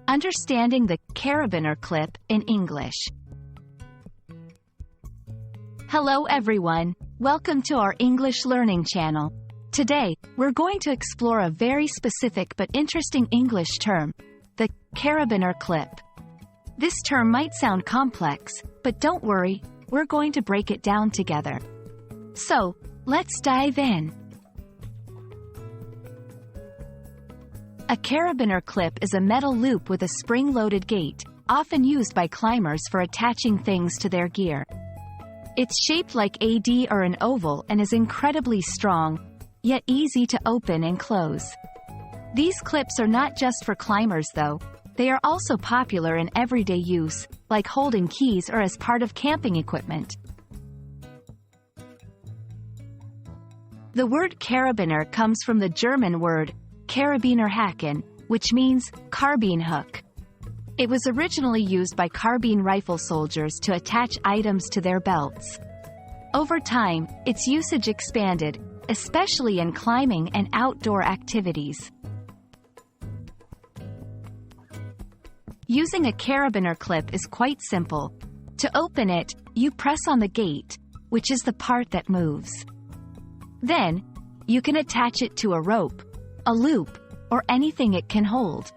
Understanding the carabiner clip in English. Hello everyone, welcome to our English learning channel. Today, we're going to explore a very specific but interesting English term, the carabiner clip. This term might sound complex, but don't worry, we're going to break it down together. So, let's dive in. A carabiner clip is a metal loop with a spring-loaded gate, often used by climbers for attaching things to their gear. It's shaped like a D or an oval and is incredibly strong, yet easy to open and close. These clips are not just for climbers though, they are also popular in everyday use, like holding keys or as part of camping equipment. The word carabiner comes from the German word Carabiner Haken, which means carbine hook. It was originally used by carbine rifle soldiers to attach items to their belts. Over time, its usage expanded, especially in climbing and outdoor activities. Using a carabiner clip is quite simple. To open it, you press on the gate, which is the part that moves. Then, you can attach it to a rope, a loop, or anything it can hold.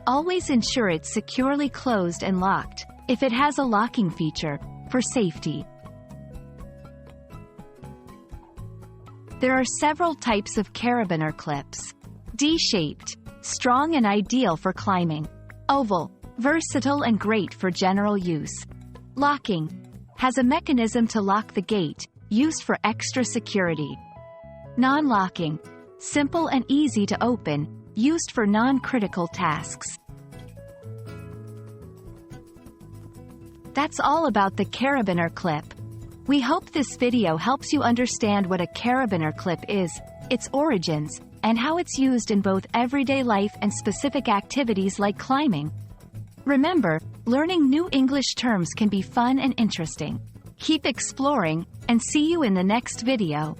Always ensure it's securely closed and locked, if it has a locking feature, for safety. There are several types of carabiner clips. D-shaped, strong and ideal for climbing. Oval, versatile and great for general use. Locking, has a mechanism to lock the gate, used for extra security. Non-locking, simple and easy to open, used for non-critical tasks. That's all about the carabiner clip. We hope this video helps you understand what a carabiner clip is, its origins, and how it's used in both everyday life and specific activities like climbing. Remember, learning new English terms can be fun and interesting. Keep exploring, and see you in the next video.